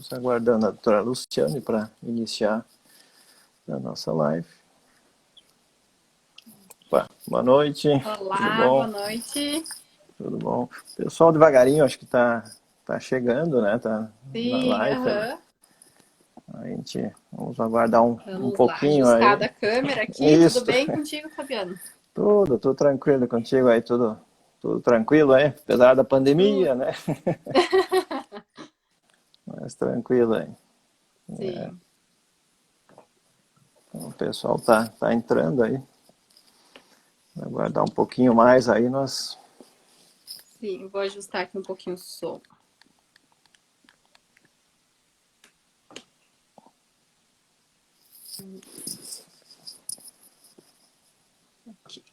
Estamos aguardando a doutora Luciane para iniciar a nossa live. Opa, boa noite. Olá, tudo bom? Boa noite. Tudo bom? O pessoal devagarinho, acho que tá chegando, né? Tá na Sim, live. A gente vamos aguardar um Vamos lá, pouquinho aí. ajustada a câmera aqui. Tudo Isso, bem contigo, Fabiano? tudo tranquilo contigo aí, tudo tranquilo aí, apesar da pandemia, né? Mas tranquilo aí. Sim, Então, o pessoal tá entrando aí. Vai aguardar um pouquinho mais aí, nós... sim. Vou ajustar aqui um pouquinho o som. Aqui.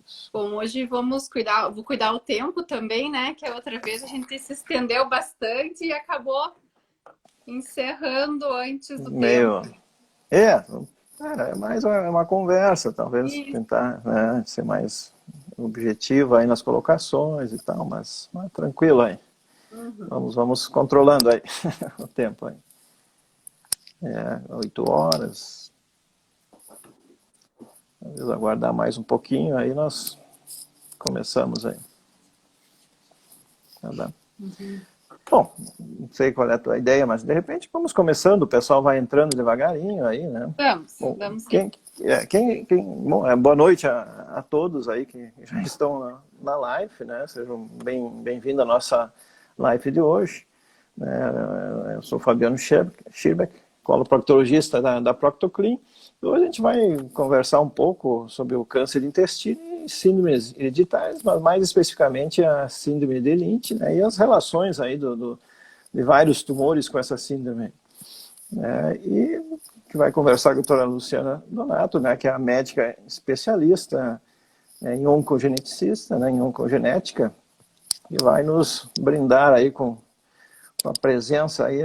Isso. Bom, hoje vou cuidar o tempo também, né? Que a outra vez a gente se estendeu bastante e acabou encerrando antes do Meio... tempo. Cara, é mais uma conversa, talvez Isso. tentar, né, ser mais objetivo aí nas colocações e tal, mas tranquilo aí. Uhum. Vamos controlando aí o tempo aí. 8 horas. Talvez aguardar mais um pouquinho, aí nós começamos aí. Tá bom? Uhum. Bom, não sei qual é a tua ideia, mas de repente vamos começando, o pessoal vai entrando devagarinho aí, né? Bom, Vamos sim. bom, boa noite a todos aí que já estão na live, né? Sejam bem-vindos à nossa live de hoje. Eu sou Fabiano Schirbeck, coloproctologista da Proctoclean. E hoje a gente vai conversar um pouco sobre o câncer de intestino e síndromes hereditárias, mas mais especificamente a síndrome de Lynch, né? E as relações aí de vários tumores com essa síndrome. E que vai conversar com a doutora Luciana Donato, né, que é a médica especialista em oncogeneticista, né, em oncogenética, e vai nos brindar aí com a presença aí,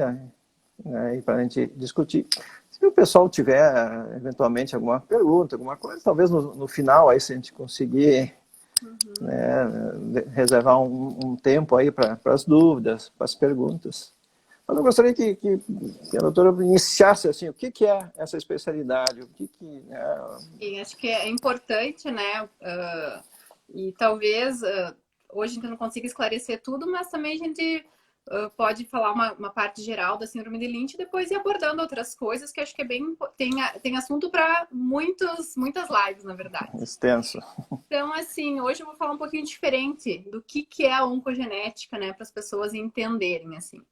né, para a gente discutir. Se o pessoal tiver eventualmente alguma pergunta, alguma coisa, talvez no final aí, se a gente conseguir, Uhum. né, reservar um tempo aí para as dúvidas, para as perguntas. Mas eu gostaria que a doutora iniciasse assim, o que é essa especialidade, o que Sim, acho que é importante, né? E talvez hoje a gente não consiga esclarecer tudo, mas também a gente pode falar uma parte geral da síndrome de Lynch e depois ir abordando outras coisas que acho que é bem tem assunto para muitas lives, na verdade. extenso. Então, assim, hoje eu vou falar um pouquinho diferente do que é a oncogenética, né, para as pessoas entenderem, assim.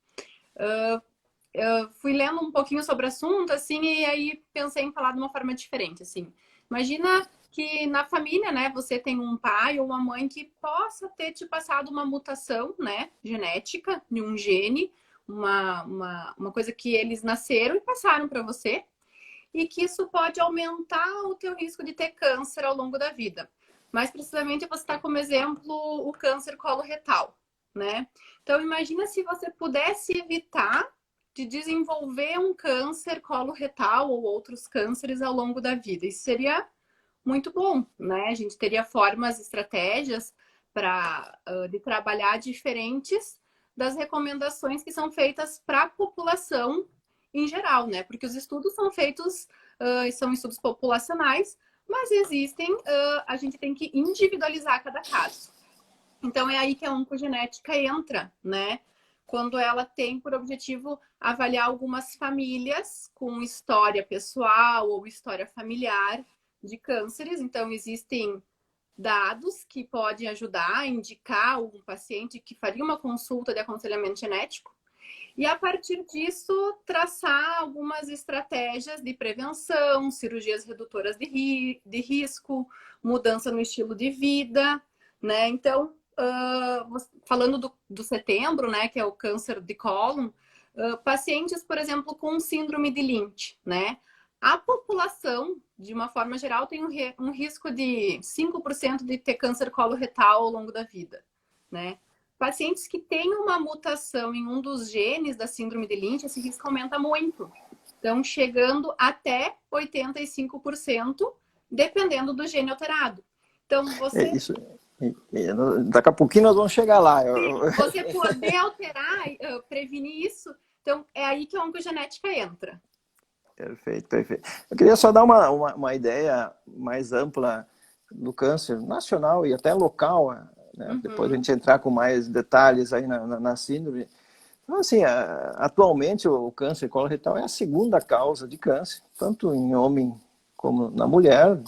Eu fui lendo um pouquinho sobre o assunto, assim, e aí pensei em falar de uma forma diferente, assim. Imagina que na família, né, você tem um pai ou uma mãe que possa ter te passado uma mutação, né, genética, de um gene, uma coisa que eles nasceram e passaram para você, e que isso pode aumentar o teu risco de ter câncer ao longo da vida. Mais precisamente, você está como exemplo o câncer coloretal, né? Então, imagina se você pudesse evitar de desenvolver um câncer coloretal ou outros cânceres ao longo da vida. Isso seria muito bom, né? A gente teria formas, estratégias para de trabalhar diferentes das recomendações que são feitas para a população em geral, né? Porque os estudos são feitos, são estudos populacionais, mas existem, a gente tem que individualizar cada caso. Então é aí que a oncogenética entra, né? Quando ela tem por objetivo avaliar algumas famílias com história pessoal ou história familiar de cânceres. Então existem dados que podem ajudar a indicar um paciente que faria uma consulta de aconselhamento genético. E a partir disso, traçar algumas estratégias de prevenção, cirurgias redutoras de risco, mudança no estilo de vida, né? Então, falando do setembro, né, que é o câncer de cólon, pacientes, por exemplo, com síndrome de Lynch, né? A população, de uma forma geral, tem um risco de 5% de ter câncer coloretal ao longo da vida, né? Pacientes que têm uma mutação em um dos genes da síndrome de Lynch, esse risco aumenta muito. Então, chegando até 85%, dependendo do gene alterado. Então, você... Isso, Daqui a pouquinho nós vamos chegar lá. Você poder alterar, prevenir isso, então é aí que a oncogenética entra. Perfeito, perfeito. Eu queria só dar uma ideia mais ampla do câncer nacional e até local, né? Depois a gente entrar com mais detalhes aí na síndrome. Então, assim, atualmente o câncer coloretal é a segunda causa de câncer, tanto em homem como na mulher.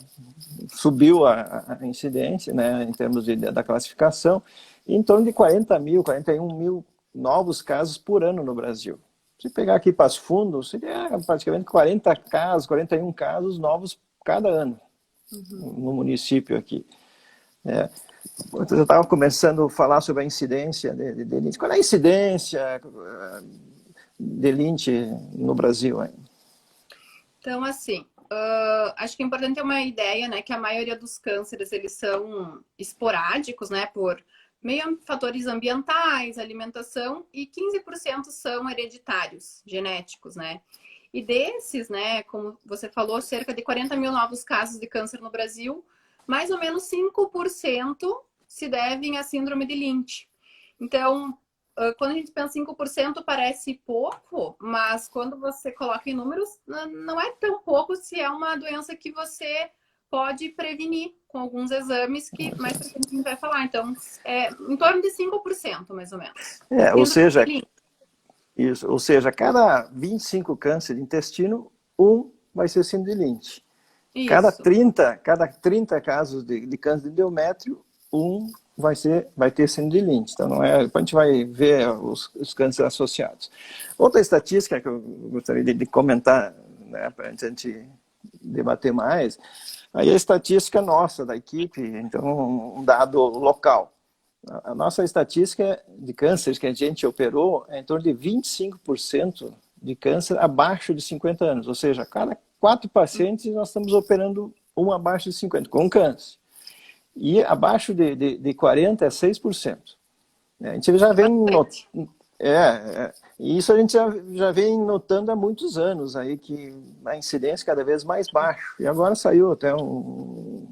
Subiu a incidência, né, em termos da classificação, em torno de 40 mil, 41 mil novos casos por ano no Brasil. Se pegar aqui Passo Fundo, seria praticamente 40 casos, 41 casos novos cada ano no município aqui. Eu estava começando a falar sobre a incidência de linte. Qual é a incidência de linte no Brasil? Então, assim, acho que é importante ter uma ideia, né, que a maioria dos cânceres, eles são esporádicos, né, por fatores ambientais, alimentação, e 15% são hereditários, genéticos, né. E desses, né, como você falou, cerca de 40 mil novos casos de câncer no Brasil, mais ou menos 5% se devem à síndrome de Lynch. Então, quando a gente pensa em 5% parece pouco, mas quando você coloca em números, não é tão pouco se é uma doença que você pode prevenir com alguns exames que mais pra frente a gente vai falar. Então, é em torno de 5%, mais ou menos. Ou seja, cada 25 câncer de intestino, um vai ser síndrome de Lynch. Cada 30 casos de câncer de endométrio, um vai ter síndrome de Lynch. Então, não é, depois a gente vai ver os cânceres associados. Outra estatística que eu gostaria de comentar, né, para a gente debater mais, aí a estatística nossa, da equipe, então um dado local. A nossa estatística de cânceres que a gente operou é em torno de 25% de câncer abaixo de 50 anos. Ou seja, a cada 4 pacientes nós estamos operando um abaixo de 50, com câncer. E abaixo de 40 é 6%. A gente já vem isso a gente já vem notando há muitos anos aí, que a incidência é cada vez mais baixa. E agora saiu até um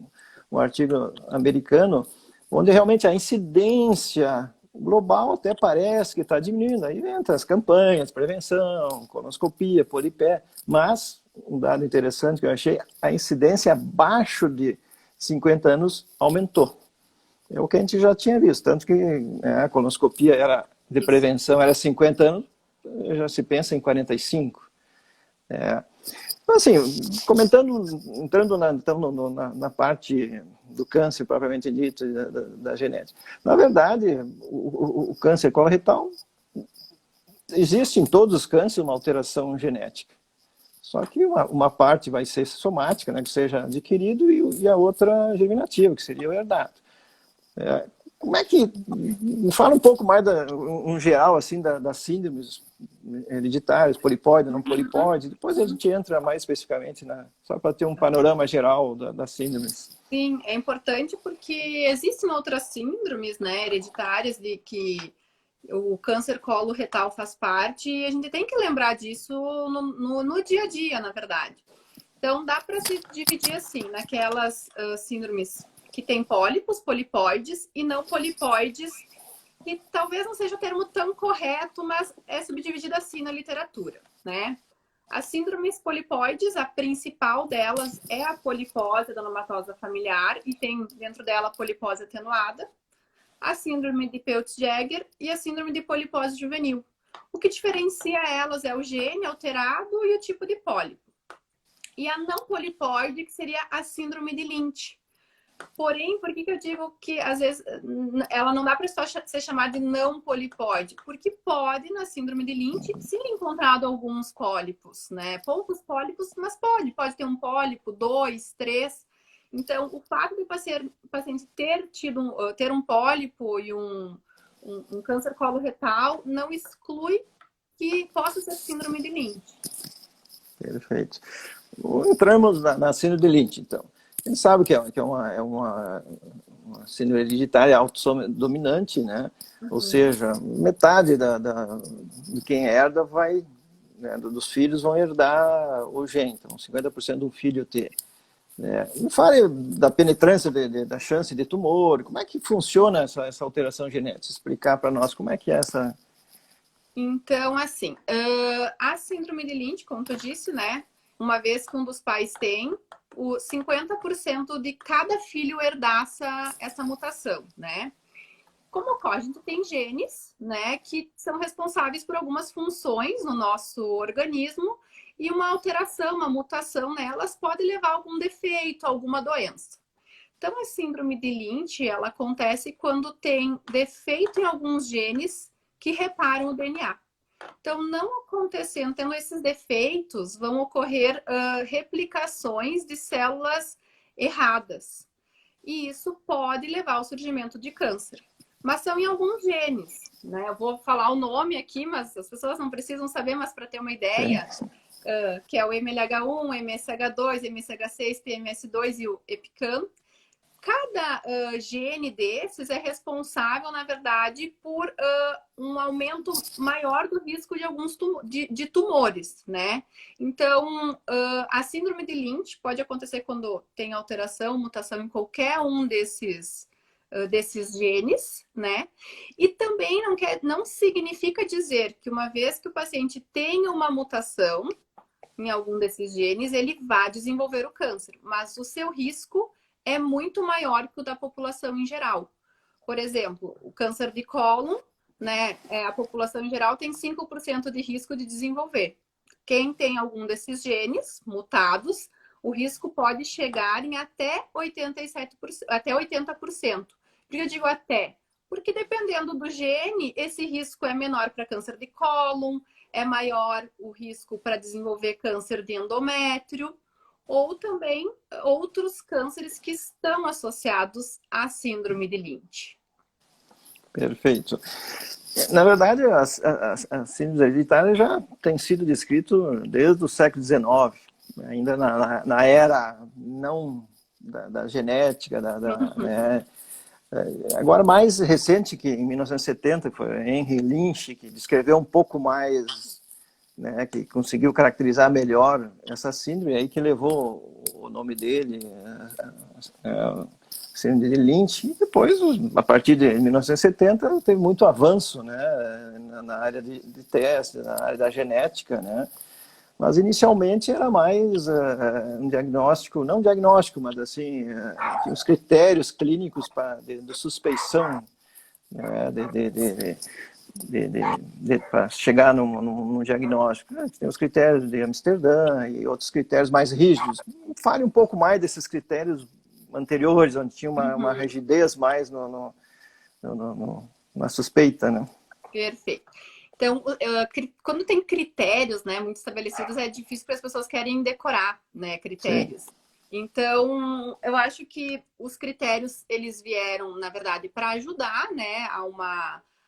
artigo americano onde realmente a incidência global até parece que está diminuindo. Aí entra as campanhas, prevenção, colonoscopia, polipé, mas um dado interessante que eu achei, a incidência abaixo de 50 anos aumentou. É o que a gente já tinha visto, tanto que a colonoscopia de prevenção era 50 anos, já se pensa em 45. Então, assim, entrando na parte do câncer propriamente dito, da genética. Na verdade, o câncer coloretal, existe em todos os cânceres uma alteração genética. Só que uma parte vai ser somática, né, que seja adquirido, e a outra germinativa, que seria o herdado. Como é que... Fala um pouco mais, um geral, assim, das síndromes hereditárias, polipóide, não polipóide. Depois a gente entra mais especificamente, só para ter um panorama geral das síndromes. Sim, é importante porque existem outras síndromes, né, hereditárias de que o câncer coloretal faz parte, e a gente tem que lembrar disso no dia a dia, na verdade. Então, dá para se dividir assim, naquelas síndromes que tem pólipos, polipóides, e não polipóides, que talvez não seja o termo tão correto, mas é subdividida assim na literatura, né? As síndromes polipóides, a principal delas é a polipose adenomatosa familiar, e tem dentro dela a polipose atenuada, a síndrome de Peutz-Jeghers e a síndrome de polipose juvenil. O que diferencia elas é o gene alterado e o tipo de pólipo. E a não polipóide, que seria a síndrome de Lynch. Porém, por que eu digo que às vezes ela não dá para ser chamada de não polipóide? Porque pode, na síndrome de Lynch, ser encontrado alguns pólipos, né? Poucos pólipos, mas pode ter um pólipo, 2, 3. Então, o fato do paciente ter um pólipo e um câncer coloretal não exclui que possa ser síndrome de Lynch. Perfeito. Entramos na síndrome de Lynch, então. A gente sabe que é uma síndrome hereditária autodominante, né? Ou seja, metade de quem herda vai, né, dos filhos vão herdar o gene. Então, 50% de um filho ter Me fale da penetrância da chance de tumor, como é que funciona essa alteração genética? Explicar para nós como é que é essa... Então, assim, a síndrome de Lynch, como tu disse, né? Uma vez que um dos pais tem, o 50% de cada filho herdar essa mutação, né? Como ocorre? A gente tem genes, né, que são responsáveis por algumas funções no nosso organismo e uma alteração, uma mutação nelas pode levar a algum defeito, alguma doença. Então, a síndrome de Lynch, ela acontece quando tem defeito em alguns genes que reparam o DNA. Então, não acontecendo, tendo esses defeitos, vão ocorrer replicações de células erradas. E isso pode levar ao surgimento de câncer. Mas são em alguns genes, né? Eu vou falar o nome aqui, mas as pessoas não precisam saber, mas para ter uma ideia, que é o MLH1, MSH2, MSH6, PMS2 e o EPCAM. Cada gene desses é responsável, na verdade, por um aumento maior do risco de alguns de tumores, né? Então, a síndrome de Lynch pode acontecer quando tem alteração, mutação em qualquer um desses genes, né? E também não significa dizer que uma vez que o paciente tenha uma mutação em algum desses genes, ele vai desenvolver o câncer, mas o seu risco é muito maior que o da população em geral. Por exemplo, o câncer de cólon, né? A população em geral tem 5% de risco de desenvolver. Quem tem algum desses genes mutados, o risco pode chegar em até 87%, até 80%. Por que eu digo até? Porque dependendo do gene, esse risco é menor para câncer de cólon, é maior o risco para desenvolver câncer de endométrio, ou também outros cânceres que estão associados à síndrome de Lynch. Perfeito. Na verdade, a síndrome hereditária já tem sido descrito desde o século XIX, ainda na era não da genética, né? Agora, mais recente, que em 1970, foi Henry Lynch, que descreveu um pouco mais, né, que conseguiu caracterizar melhor essa síndrome, aí que levou o nome dele, síndrome de Lynch, e depois, a partir de 1970, teve muito avanço, né, na área de teste, na área da genética, né, mas inicialmente era mais um diagnóstico, não diagnóstico, mas assim, os critérios clínicos de suspeição, né, para chegar num diagnóstico. Tem os critérios de Amsterdã e outros critérios mais rígidos. Fale um pouco mais desses critérios anteriores, onde tinha uma rigidez mais na suspeita, né? Perfeito. Então, quando tem critérios, né, muito estabelecidos, é difícil para as pessoas querem decorar, né, critérios. Sim. Então, eu acho que os critérios, eles vieram, na verdade, para ajudar, né,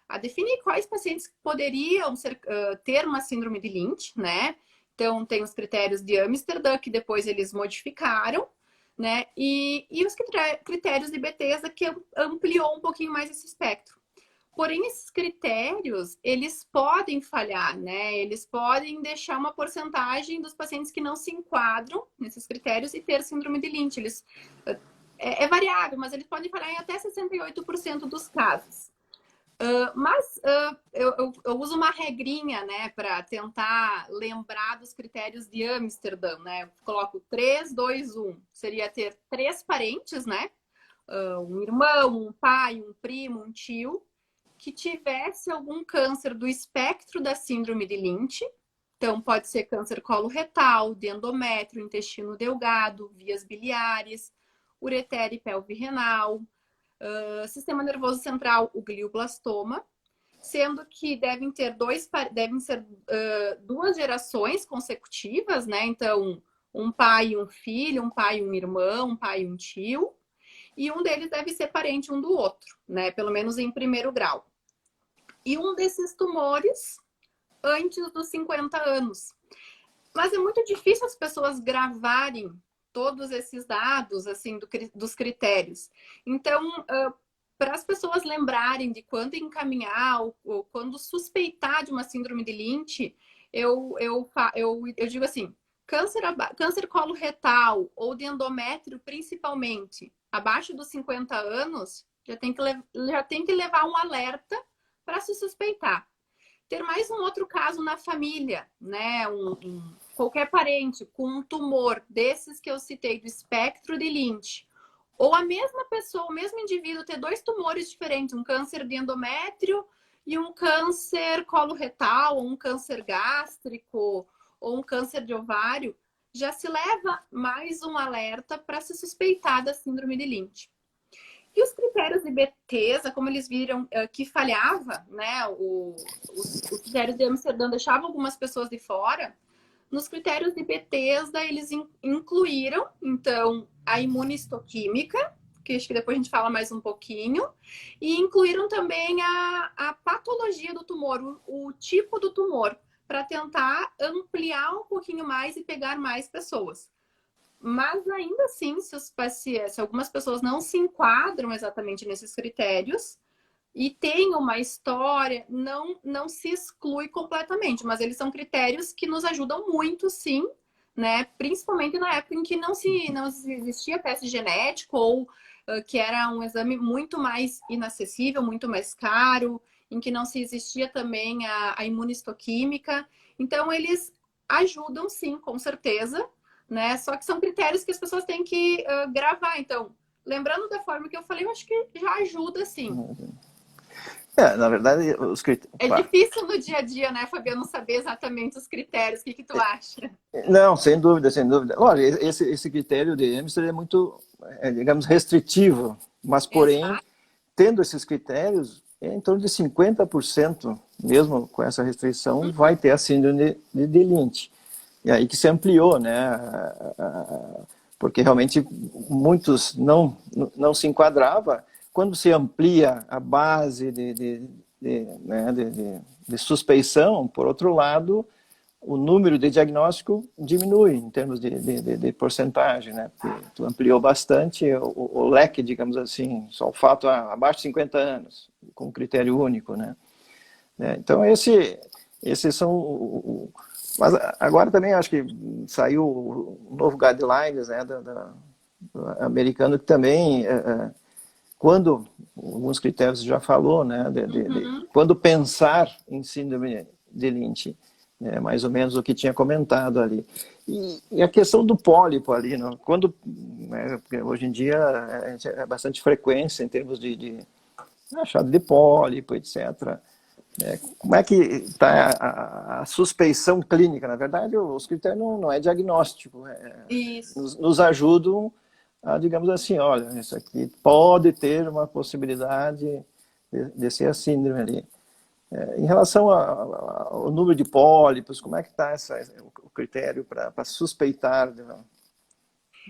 a definir quais pacientes poderiam ter uma síndrome de Lynch, né? Então, tem os critérios de Amsterdã, que depois eles modificaram, né? E os critérios de Bethesda, que ampliou um pouquinho mais esse espectro. Porém, esses critérios, eles podem falhar, né? Eles podem deixar uma porcentagem dos pacientes que não se enquadram nesses critérios e ter síndrome de Lynch. É variável, mas eles podem falhar em até 68% dos casos. Eu uso uma regrinha, né, para tentar lembrar dos critérios de Amsterdã, né? Eu coloco 3, 2, 1. Seria ter 3 parentes, né? Um irmão, um pai, um primo, um tio, que tivesse algum câncer do espectro da síndrome de Lynch. Então, pode ser câncer coloretal, de endométrio, intestino delgado, vias biliares, ureter e pelve renal, sistema nervoso central, o glioblastoma, sendo que devem ser 2 gerações consecutivas, né? Então, um pai e um filho, um pai e um irmão, um pai e um tio, e um deles deve ser parente um do outro, né? Pelo menos em primeiro grau. E um desses tumores antes dos 50 anos. Mas é muito difícil as pessoas gravarem todos esses dados, assim, dos critérios. Então, para as pessoas lembrarem de quando encaminhar ou quando suspeitar de uma síndrome de Lynch, eu digo assim, câncer coloretal ou de endométrio, principalmente, abaixo dos 50 anos, já tem que levar um alerta para se suspeitar. Ter mais um outro caso na família, né? Qualquer parente com um tumor desses que eu citei, do espectro de Lynch, ou a mesma pessoa, o mesmo indivíduo ter 2 tumores diferentes, um câncer de endométrio e um câncer coloretal, ou um câncer gástrico, ou um câncer de ovário, já se leva mais um alerta para se suspeitar da síndrome de Lynch. E os critérios de Bethesda, como eles viram que falhava, né? Os critérios de Amsterdã deixavam algumas pessoas de fora. Nos critérios de Bethesda, eles incluíram, então, a imunistoquímica, que acho que depois a gente fala mais um pouquinho, e incluíram também a patologia do tumor, o tipo do tumor, para tentar ampliar um pouquinho mais e pegar mais pessoas. Mas ainda assim, se algumas pessoas não se enquadram exatamente nesses critérios e têm uma história, não se exclui completamente, mas eles são critérios que nos ajudam muito, sim, né? Principalmente na época em que não existia teste genético ou que era um exame muito mais inacessível, muito mais caro, em que não se existia também a imunistoquímica. Então, eles ajudam, sim, com certeza, né? Só que são critérios que as pessoas têm que gravar. Então, lembrando da forma que eu falei, eu acho que já ajuda, sim. Na verdade, os critérios... É difícil no dia a dia, né, Fabiano, saber exatamente os critérios. O que tu acha? Não, sem dúvida, sem dúvida. Olha, esse critério de Amsterdã é muito, digamos, restritivo, mas, porém, Exato. tendo esses critérios, em torno de 50%, mesmo com essa restrição, vai ter a síndrome de Lynch. E aí que se ampliou, né? Porque realmente muitos não se enquadrava. Quando se amplia a base né, de suspeição, por outro lado, o número de diagnóstico diminui em termos de porcentagem, né? Porque tu ampliou bastante o leque, digamos assim, só o fato abaixo de 50 anos, com critério único, né? Então, esses são... Mas agora também acho que saiu o novo guidelines, né, do americano, que também, quando, alguns critérios já falou, né, quando pensar em síndrome de Lynch, mais ou menos o que tinha comentado ali. E a questão do pólipo ali, né, quando, né, hoje em dia é bastante frequência em termos de achado de pólipo, etc., como é que está a suspeição clínica? Na verdade, os critérios não é diagnóstico. Isso. Nos ajudam a, digamos assim, olha, isso aqui pode ter uma possibilidade de ser a síndrome ali. Em relação ao número de pólipos, como é que está o critério para suspeitar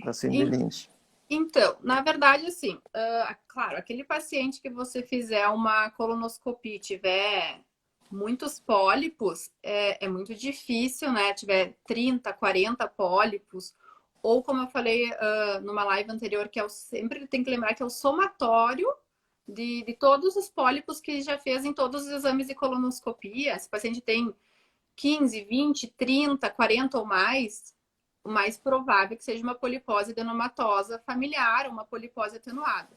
da síndrome de Lynch? Então, na verdade, assim, claro, aquele paciente que você fizer uma colonoscopia e tiver muitos pólipos, é muito difícil, né? Tiver 30, 40 pólipos, ou como eu falei numa live anterior, que sempre tem que lembrar que é o somatório de todos os pólipos que já fez em todos os exames de colonoscopia. Se o paciente tem 15, 20, 30, 40 ou mais, o mais provável é que seja uma polipose adenomatosa familiar, uma polipose atenuada.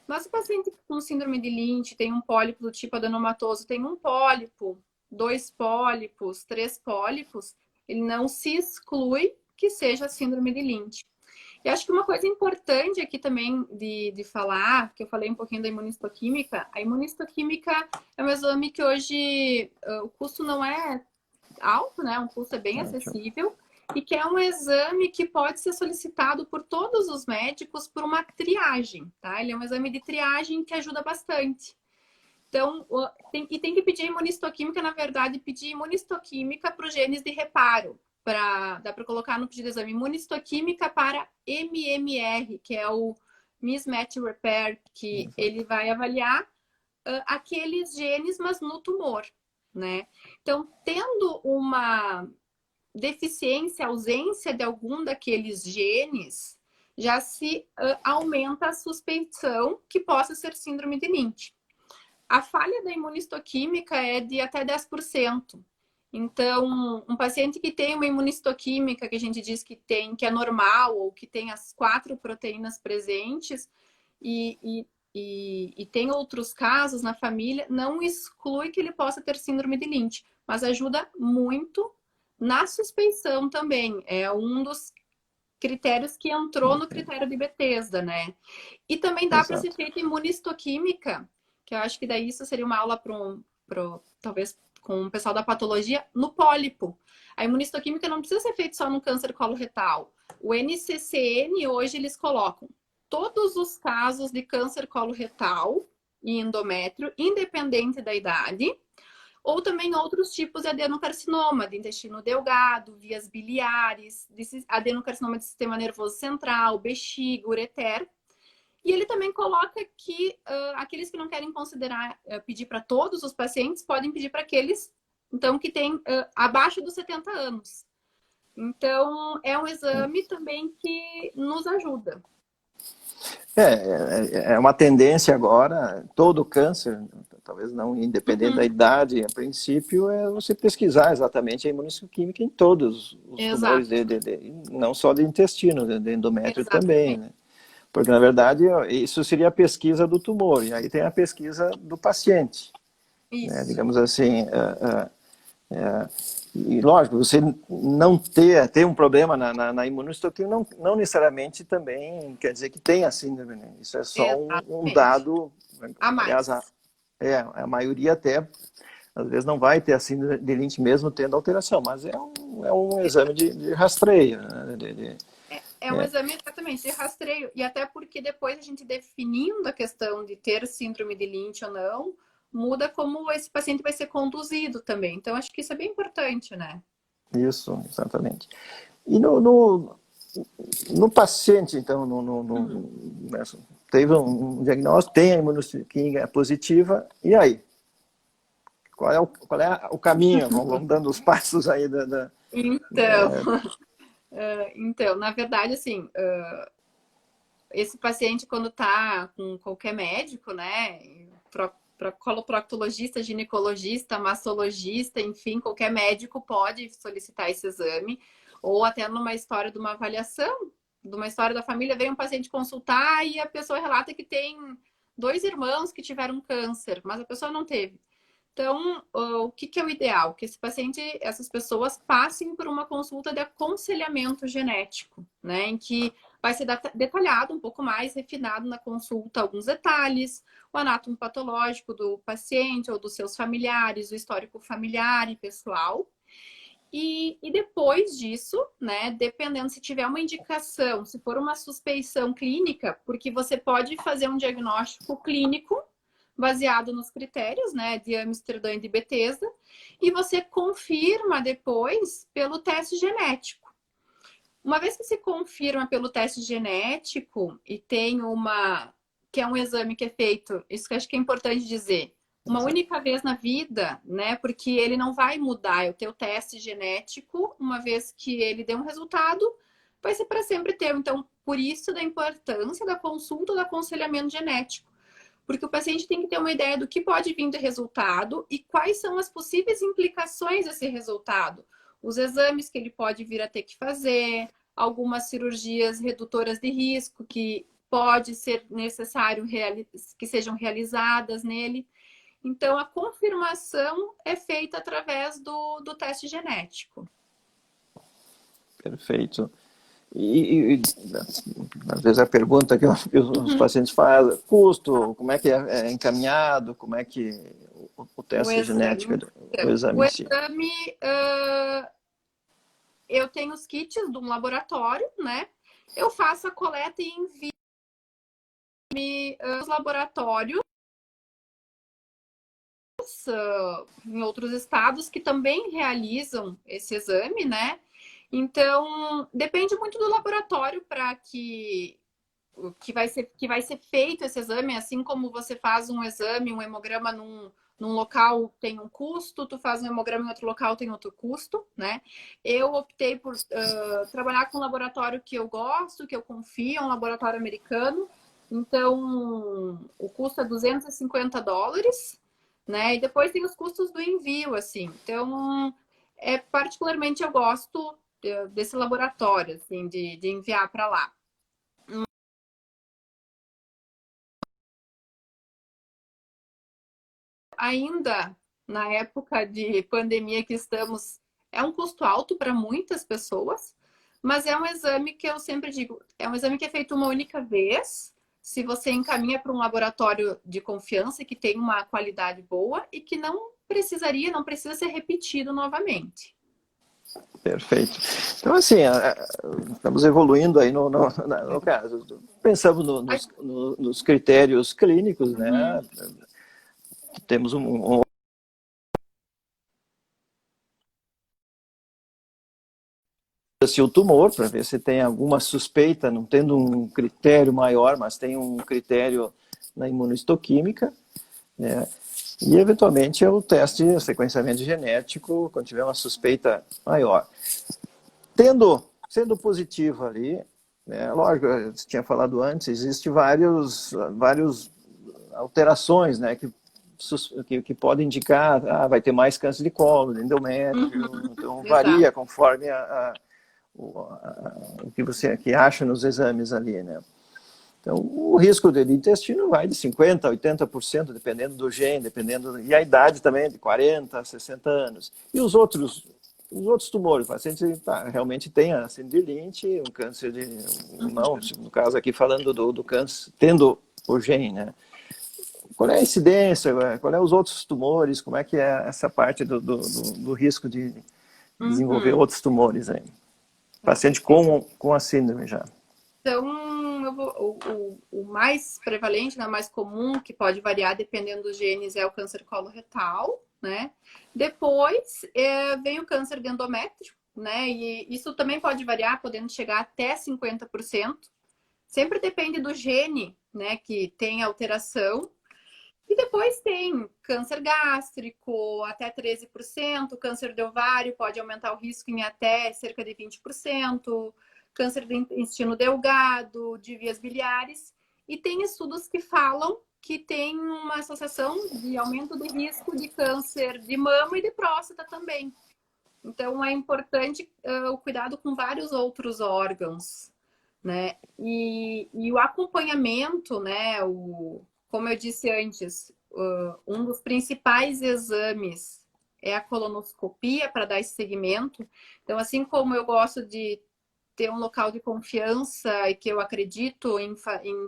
Mas se o paciente com síndrome de Lynch tem um pólipo do tipo adenomatoso, tem um pólipo, 2 pólipos, 3 pólipos, ele não se exclui que seja síndrome de Lynch. E acho que uma coisa importante aqui também de falar, que eu falei um pouquinho da imunistoquímica, a imunistoquímica é um exame que hoje o custo não é alto, né? Um custo bem acessível e que é um exame que pode ser solicitado por todos os médicos por uma triagem, tá? Ele é um exame de triagem que ajuda bastante. Então, tem que pedir imunistoquímica, na verdade, pedir imunistoquímica para os genes de reparo. Dá para colocar no pedido de exame imunistoquímica para MMR, que é o Mismatch Repair, que ele vai avaliar aqueles genes, mas no tumor, né? Então, tendo uma deficiência, ausência de algum daqueles genes, já se aumenta a suspeição que possa ser síndrome de Lynch. A falha da imunistoquímica é de até 10%. Então, um paciente que tem uma imunistoquímica, que a gente diz que tem, que é normal, ou que tem as 4 proteínas presentes, e tem outros casos na família, não exclui que ele possa ter síndrome de Lynch, mas ajuda muito na suspeição também. É um dos critérios que entrou no critério de Bethesda, né? E também dá para ser Exato. feita imunistoquímica, que eu acho que daí isso seria uma aula para talvez com o pessoal da patologia, no pólipo. A imunistoquímica não precisa ser feita só no câncer coloretal. O NCCN hoje eles colocam todos os casos de câncer coloretal e endométrio, independente da idade, ou também outros tipos de adenocarcinoma, de intestino delgado, vias biliares, adenocarcinoma de sistema nervoso central, bexiga, ureter. E ele também coloca que aqueles que não querem considerar, pedir para todos os pacientes, podem pedir para aqueles, então, que têm abaixo dos 70 anos. Então, é um exame também que nos ajuda. É uma tendência agora, todo câncer, talvez não independente da idade, a princípio, é você pesquisar exatamente a imunistoquímica em todos os tumores, Exato. não só de intestino, de endométrio também, Exatamente. né? Porque, na verdade, isso seria a pesquisa do tumor, e aí tem a pesquisa do paciente, né? Isso. Digamos assim, e lógico, você não ter um problema na imunistoquímica não necessariamente também quer dizer que tenha síndrome, né? Isso é só um Exatamente. dado, A aliás, mais. a maioria até, às vezes não vai ter a síndrome de Lynch mesmo tendo alteração, mas é um exame de rastreio, né? É um exame exatamente de rastreio. E até porque depois a gente definindo a questão de ter síndrome de Lynch ou não, muda como esse paciente vai ser conduzido também. Então, acho que isso é bem importante, né? Isso, exatamente. E no paciente, então, Uhum. teve um diagnóstico, tem a imunoquímica positiva, e aí? Qual é o caminho? Vamos dando os passos aí Então, então, na verdade, assim, esse paciente, quando tá com qualquer médico, né? Coloproctologista, ginecologista, mastologista, enfim, qualquer médico pode solicitar esse exame, ou até numa história de uma avaliação, de uma história da família, vem um paciente consultar e a pessoa relata que tem 2 irmãos que tiveram câncer, mas a pessoa não teve. Então, o que é o ideal? Que esse paciente, essas pessoas passem por uma consulta de aconselhamento genético, né? Em que vai ser detalhado um pouco mais, refinado na consulta, alguns detalhes, o anátomo patológico do paciente ou dos seus familiares, o histórico familiar e pessoal. E depois disso, né, dependendo se tiver uma indicação, se for uma suspeição clínica, porque você pode fazer um diagnóstico clínico baseado nos critérios, né, de Amsterdã e de Bethesda, e você confirma depois pelo teste genético. Uma vez que se confirma pelo teste genético e tem que é um exame que é feito, isso que eu acho que é importante dizer, uma única vez na vida, né? Porque ele não vai mudar, é o teu teste genético, uma vez que ele dê um resultado, vai ser para sempre teu. Então, por isso da importância da consulta do aconselhamento genético. Porque o paciente tem que ter uma ideia do que pode vir de resultado e quais são as possíveis implicações desse resultado. Os exames que ele pode vir a ter que fazer, algumas cirurgias redutoras de risco que pode ser necessário que sejam realizadas nele. Então, a confirmação é feita através do teste genético. Perfeito. E às vezes a pergunta que os pacientes fazem, custo, como é que é encaminhado, como é que o O teste genético, exame. o exame O em si. exame, eu tenho os kits de um laboratório, né? Eu faço a coleta e envio os laboratórios em outros estados que também realizam esse exame, né? Então, depende muito do laboratório para que vai ser feito esse exame, assim como você faz um exame, um hemograma num local tem um custo, tu faz um hemograma em outro local tem outro custo, né? Eu optei por trabalhar com um laboratório que eu gosto, que eu confio, é um laboratório americano. Então, o custo é US$ 250, né? E depois tem os custos do envio, assim. Então, particularmente eu gosto desse laboratório, assim, de enviar para lá. Ainda na época de pandemia que estamos, é um custo alto para muitas pessoas, mas é um exame que eu sempre digo, é um exame que é feito uma única vez. Se você encaminha para um laboratório de confiança que tem uma qualidade boa e que não precisa ser repetido novamente. Perfeito. Então, assim, estamos evoluindo aí no caso. Pensamos nos critérios clínicos, né? Temos se o tumor, para ver se tem alguma suspeita, não tendo um critério maior, mas tem um critério na imunohistoquímica, né? E, eventualmente, é o teste de sequenciamento genético, quando tiver uma suspeita maior. Sendo positivo ali, né, lógico, eu tinha falado antes, existe várias alterações, né, que podem indicar, vai ter mais câncer de colo, de endométrio, então varia conforme o que você acha nos exames ali, né. Então, o risco de intestino vai de 50% a 80%, dependendo do gene, e a idade também, de 40 a 60 anos. E os outros tumores, o paciente realmente tem a síndrome de Lynch, um câncer de mão, no caso aqui falando do câncer, tendo o gene, né? Qual é a incidência, qual é os outros tumores, como é que é essa parte do risco de desenvolver outros tumores aí? Paciente com a síndrome já. Então, o mais prevalente, né, mais comum, que pode variar dependendo dos genes, é o câncer coloretal, né? Depois vem o câncer de endométrio, né? E isso também pode variar, podendo chegar até 50%. Sempre depende do gene, né, que tem alteração. E depois tem câncer gástrico, até 13%, câncer de ovário pode aumentar o risco em até cerca de 20%, câncer de intestino delgado, de vias biliares. E tem estudos que falam que tem uma associação de aumento de risco de câncer de mama e de próstata também. Então é importante o cuidado com vários outros órgãos, né? E o acompanhamento, né? Como eu disse antes, um dos principais exames é a colonoscopia para dar esse segmento. Então, assim como eu gosto de ter um local de confiança e que eu acredito em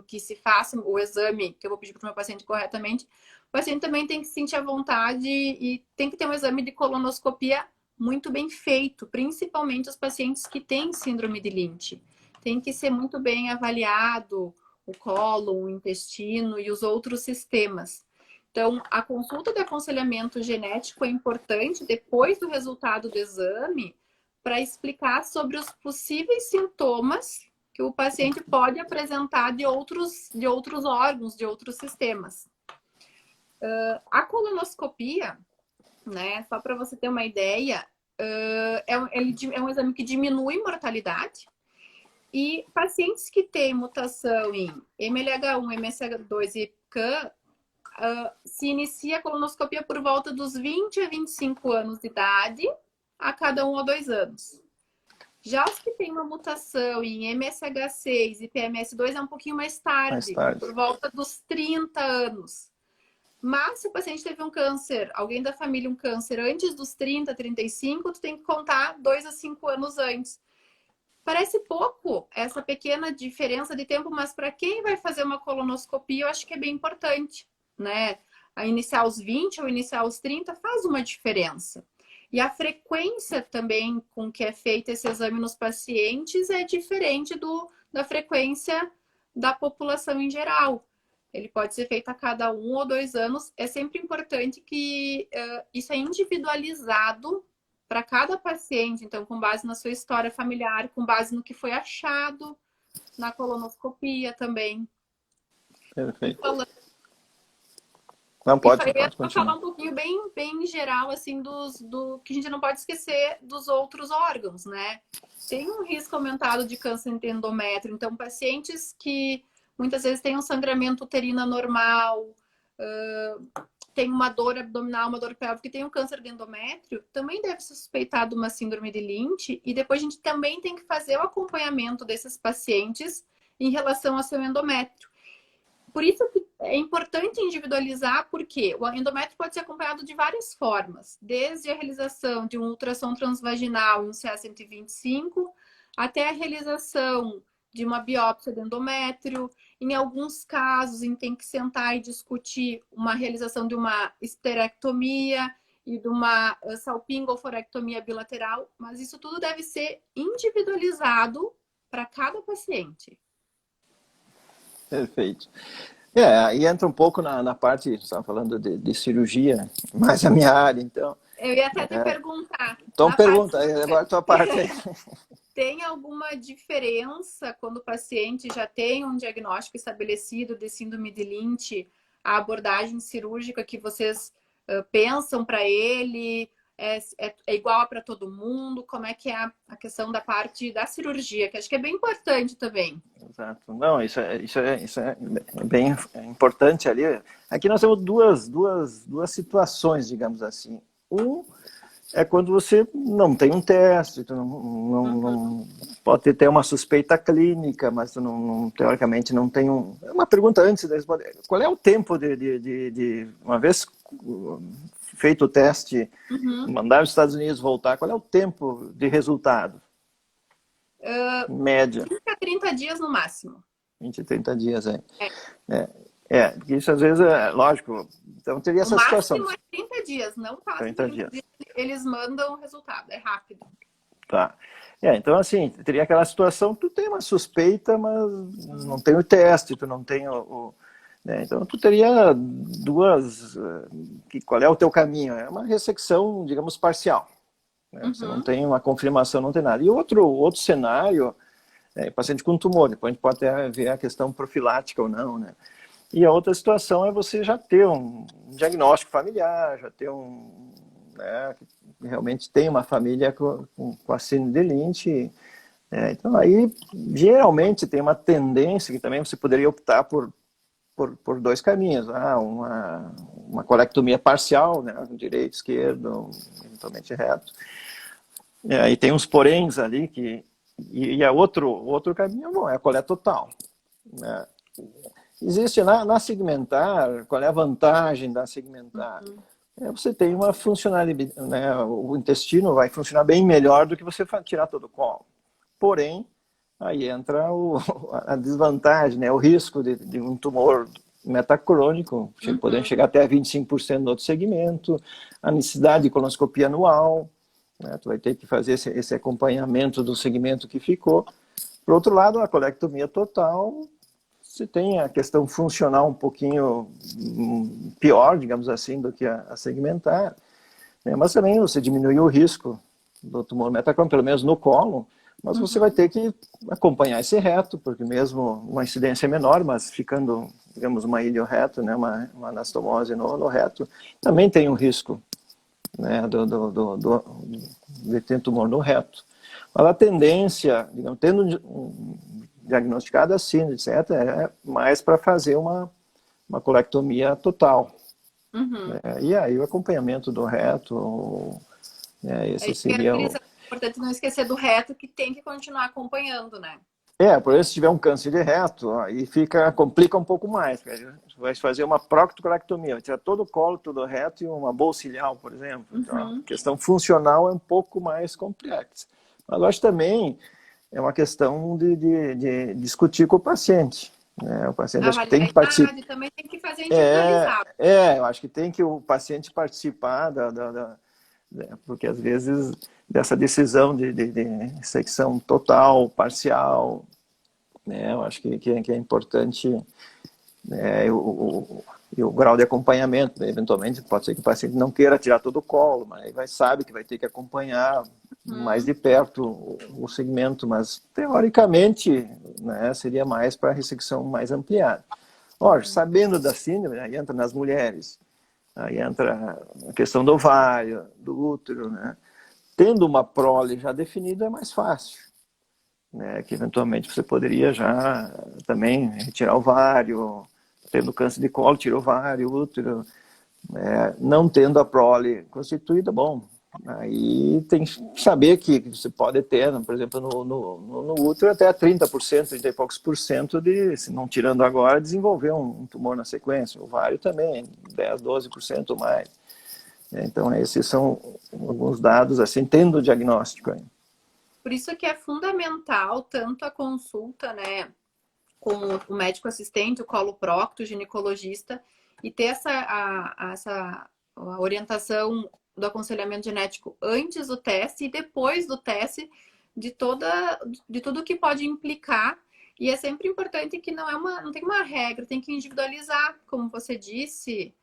que se faça o exame, que eu vou pedir para o meu paciente corretamente, o paciente também tem que se sentir à vontade e tem que ter um exame de colonoscopia muito bem feito, principalmente os pacientes que têm síndrome de Lynch. Tem que ser muito bem avaliado o cólon, o intestino e os outros sistemas. Então, a consulta de aconselhamento genético é importante depois do resultado do exame para explicar sobre os possíveis sintomas que o paciente pode apresentar de outros órgãos, de outros sistemas. A colonoscopia, né, só para você ter uma ideia, é um exame que diminui mortalidade. E pacientes que têm mutação em MLH1, MSH2 e CAN, se inicia a colonoscopia por volta dos 20 a 25 anos de idade, a cada 1 ou 2 anos. Já os que têm uma mutação em MSH6 e PMS2 é um pouquinho mais tarde, por volta dos 30 anos. Mas se o paciente teve um câncer, alguém da família um câncer antes dos 30, 35, tu tem que contar 2 a 5 anos antes. Parece pouco essa pequena diferença de tempo, mas para quem vai fazer uma colonoscopia, eu acho que é bem importante, né? A iniciar aos 20 ou iniciar aos 30 faz uma diferença. E a frequência também com que é feito esse exame nos pacientes é diferente da frequência da população em geral. Ele pode ser feito a cada 1 ou 2 anos. É sempre importante que isso é individualizado para cada paciente, então, com base na sua história familiar, com base no que foi achado na colonoscopia também. Perfeito. Falando... Não, pode falar um pouquinho bem geral, assim, do que a gente não pode esquecer dos outros órgãos, né? Tem um risco aumentado de câncer de endométrio, então, pacientes que muitas vezes têm um sangramento uterino anormal, tem uma dor abdominal, uma dor pélvica e tem um câncer de endométrio, também deve ser suspeitado uma síndrome de Lynch. E depois a gente também tem que fazer o acompanhamento desses pacientes em relação ao seu endométrio. Por isso que é importante individualizar, porque o endométrio pode ser acompanhado de várias formas, desde a realização de um ultrassom transvaginal, um CA-125, até a realização de uma biópsia de endométrio. Em alguns casos, tem que sentar e discutir uma realização de uma esterectomia e de uma salpingoforectomia bilateral, mas isso tudo deve ser individualizado para cada paciente. Perfeito. Aí entra um pouco na parte, você estava falando de cirurgia, mais a minha área, então. Eu ia até te perguntar. Então pergunta, agora a tua parte aí. Tem alguma diferença quando o paciente já tem um diagnóstico estabelecido de síndrome de Lynch, a abordagem cirúrgica que vocês pensam para ele? É igual para todo mundo? Como é que é a questão da parte da cirurgia, que acho que é bem importante também. Exato. Não, isso é bem importante ali. Aqui nós temos duas situações, digamos assim. É quando você não tem um teste, tu não pode ter uma suspeita clínica, mas tu teoricamente não tem um... É uma pergunta antes de responder. Qual é o tempo de uma vez feito o teste, mandar para os Estados Unidos voltar, qual é o tempo de resultado? Média. 20 a 30 dias no máximo. 20 a 30 dias, porque isso às vezes é lógico. Então teria essa situação. O máximo é 30 dias, não passa 30 dias. Eles mandam o resultado, é rápido. Tá. Então assim, teria aquela situação, tu tem uma suspeita, mas não tem o teste, tu não tem então tu teria qual é o teu caminho? É uma ressecção, digamos, parcial. Você não tem uma confirmação, não tem nada. E outro cenário, paciente com tumor, depois a gente pode até ver a questão profilática ou não, né? E a outra situação é você já ter um diagnóstico familiar, já ter que realmente tem uma família com a síndrome de Lynch. Então aí, geralmente, tem uma tendência que também você poderia optar por dois caminhos. Uma colectomia parcial, né, direito, esquerdo, eventualmente reto. E tem uns poréns ali e outro caminho é a coleta total. Né? Existe na segmentar, qual é a vantagem da segmentar? Você tem uma funcionalidade, né, o intestino vai funcionar bem melhor do que você tirar todo o colo. Porém, aí entra a desvantagem, né, o risco de um tumor metacrônico, podendo chegar até 25% no outro segmento, a necessidade de colonoscopia anual, né, tu vai ter que fazer esse acompanhamento do segmento que ficou. Por outro lado, a colectomia total, você tem a questão funcional um pouquinho pior, digamos assim, do que a segmentar, né, mas também você diminui o risco do tumor metacrônico, pelo menos no colo, mas você vai ter que acompanhar esse reto, porque mesmo uma incidência menor, mas ficando, digamos, uma ilioreto, né, uma anastomose no reto, também tem um risco, né, de ter tumor no reto. Mas a tendência, digamos, tendo diagnosticado assim, etc., é mais para fazer uma colectomia total. E aí o acompanhamento do reto, esse seria o... É importante não esquecer do reto, que tem que continuar acompanhando, né? Por isso, se tiver um câncer de reto, aí complica um pouco mais. Vai fazer uma proctocolectomia, vai tirar todo o colo, todo o reto e uma bolsa ciliar, por exemplo. Então, a questão funcional é um pouco mais complexa. Mas acho também é uma questão de discutir com o paciente. Né? O paciente acho que tem que participar. Também tem que fazer individualizado. Eu acho que tem que o paciente participar porque às vezes dessa decisão de secção total, parcial, né, eu acho que é importante, né, e o grau de acompanhamento, né, eventualmente pode ser que o paciente não queira tirar todo o colo, mas sabe que vai ter que acompanhar mais de perto o segmento, mas teoricamente, né, seria mais para ressecção mais ampliada. Sabendo da síndrome, aí entra nas mulheres, aí entra a questão do ovário, do útero, né? Tendo uma prole já definida é mais fácil, né? Que eventualmente você poderia já também retirar o ovário, tendo câncer de colo, tira o ovário, o útero, Não tendo a prole constituída, bom, aí tem que saber que você pode ter, por exemplo, no útero até 30%, 30 e poucos por cento de, se não tirando agora, desenvolver um tumor na sequência. O ovário também, 10, 12% mais. Então, esses são alguns dados, assim, tendo o diagnóstico aí. Por isso que é fundamental tanto a consulta, né, com o médico assistente, o coloprocto, o ginecologista, e ter essa orientação do aconselhamento genético antes do teste e depois do teste de tudo que pode implicar. E é sempre importante que não tem uma regra, tem que individualizar, como você disse,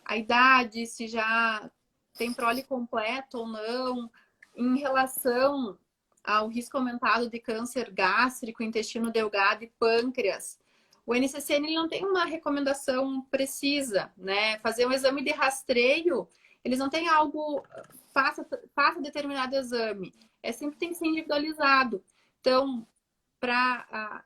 a idade, se já tem prole completa ou não, em relação ao risco aumentado de câncer gástrico, intestino delgado e pâncreas. O NCCN ele não tem uma recomendação precisa, né? Fazer um exame de rastreio, eles não têm algo, faça determinado exame. Sempre tem que ser individualizado. Então,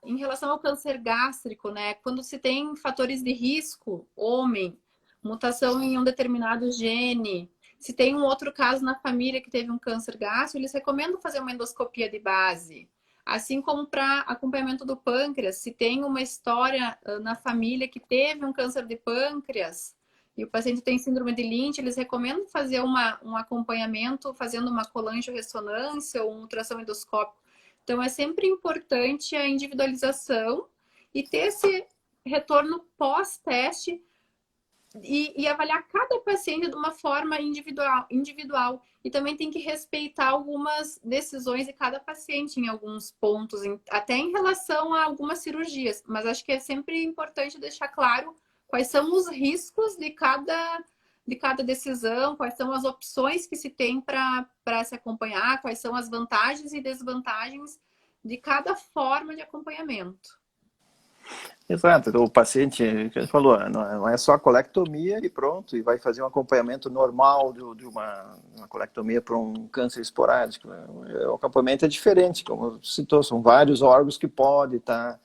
em relação ao câncer gástrico, né? Quando se tem fatores de risco, homem, mutação em um determinado gene, se tem um outro caso na família que teve um câncer gástrico, eles recomendam fazer uma endoscopia de base. Assim como para acompanhamento do pâncreas, se tem uma história na família que teve um câncer de pâncreas e o paciente tem síndrome de Lynch, eles recomendam fazer um acompanhamento fazendo uma colangio-ressonância ou um ultrassom endoscópico. Então, é sempre importante a individualização e ter esse retorno pós-teste e avaliar cada paciente de uma forma individual. E também tem que respeitar algumas decisões de cada paciente em alguns pontos, até em relação a algumas cirurgias. Mas acho que é sempre importante deixar claro quais são os riscos de cada decisão, quais são as opções que se tem para se acompanhar, quais são as vantagens e desvantagens de cada forma de acompanhamento. Exato, o paciente, que a gente falou, não é só a colectomia e pronto, e vai fazer um acompanhamento normal de uma colectomia para um câncer esporádico. O acompanhamento é diferente, como citou, são vários órgãos que podem estar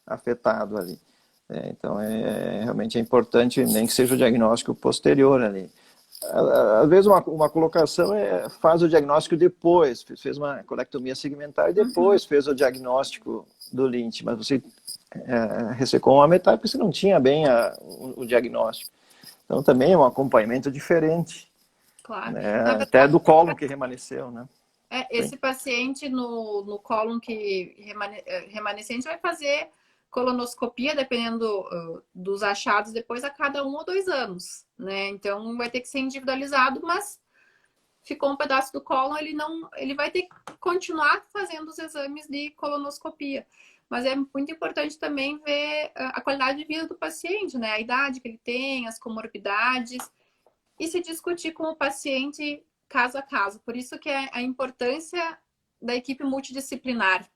afetados ali. Então, realmente é importante, nem que seja o diagnóstico posterior ali. Às vezes uma colocação faz o diagnóstico depois, fez uma colectomia segmentar e depois fez o diagnóstico do Lynch, mas você ressecou uma metade porque você não tinha bem o diagnóstico. Então também é um acompanhamento diferente. Claro. Né? Até do cólon que remanesceu, né? Esse paciente no cólon que remanescente vai fazer colonoscopia, dependendo dos achados, depois a cada 1 ou 2 anos, né? Então vai ter que ser individualizado, mas ficou um pedaço do cólon, ele vai ter que continuar fazendo os exames de colonoscopia. Mas é muito importante também ver a qualidade de vida do paciente, né? A idade que ele tem, as comorbidades, e se discutir com o paciente caso a caso. Por isso que é a importância da equipe multidisciplinar.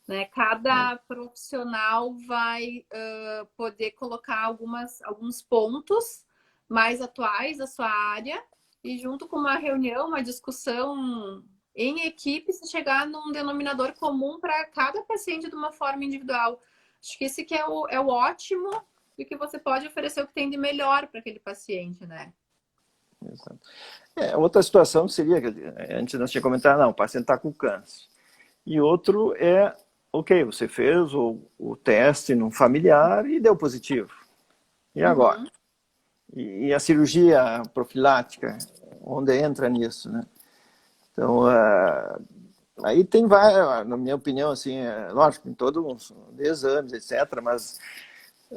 Né? Cada profissional vai poder colocar alguns pontos mais atuais da sua área e junto com uma reunião, uma discussão em equipe, se chegar num denominador comum para cada paciente de uma forma individual. Acho que esse que é o ótimo e que você pode oferecer o que tem de melhor para aquele paciente, né? Exato. Outra situação seria, antes nós tínhamos comentado, não, o paciente está com câncer. E outro ok, você fez o teste num familiar e deu positivo. E agora? E a cirurgia profilática, onde entra nisso, né? Então, aí tem várias, na minha opinião, assim, lógico, em todos os exames, etc., mas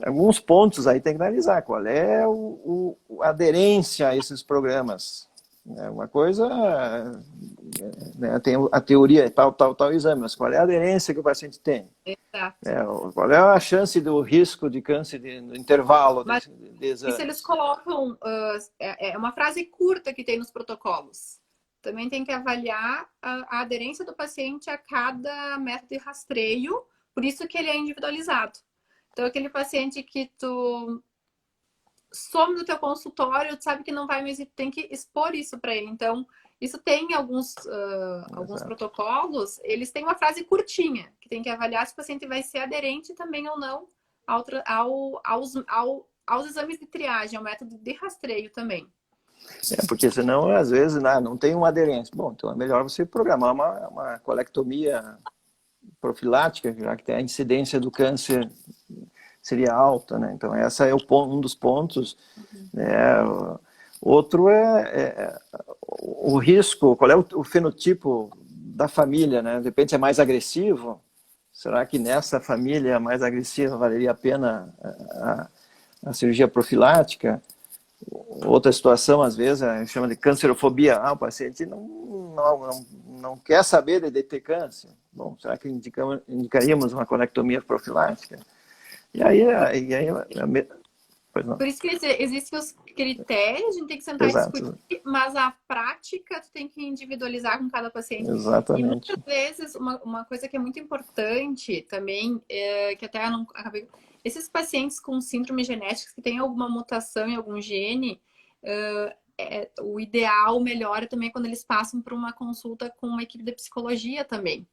alguns pontos aí tem que analisar. Qual é a aderência a esses programas? Uma coisa, né, tem a teoria, tal exame, mas qual é a aderência que o paciente tem? Exato. Qual é a chance do risco de câncer no intervalo de exames? Isso eles colocam, é uma frase curta que tem nos protocolos. Também tem que avaliar a aderência do paciente a cada método de rastreio, por isso que ele é individualizado. Então, aquele paciente que tu some do teu consultório, tu sabe que não vai, mas tem que expor isso para ele. Então, isso tem alguns protocolos, eles têm uma frase curtinha, que tem que avaliar se o paciente vai ser aderente também ou não ao aos exames de triagem, ao método de rastreio também. Porque senão, às vezes, não tem uma aderência. Bom, então é melhor você programar uma colectomia profilática, já que tem a incidência do câncer seria alta, né? Então, esse é um dos pontos. Né? Outro é o risco, qual é o fenotipo da família, né? De repente é mais agressivo. Será que nessa família mais agressiva valeria a pena a cirurgia profilática? Outra situação, às vezes, chama de cancerofobia. O paciente não quer saber de ter câncer. Bom, será que indicaríamos uma colectomia profilática? E aí pois não. Por isso que existem os critérios, a gente tem que sentar Exato. e discutir, mas a prática tu tem que individualizar com cada paciente. Exatamente. E muitas vezes, uma coisa que é muito importante também, que até eu não acabei... Esses pacientes com síndrome genética que têm alguma mutação em algum gene, o ideal, o melhor é também quando eles passam por uma consulta com uma equipe de psicologia também.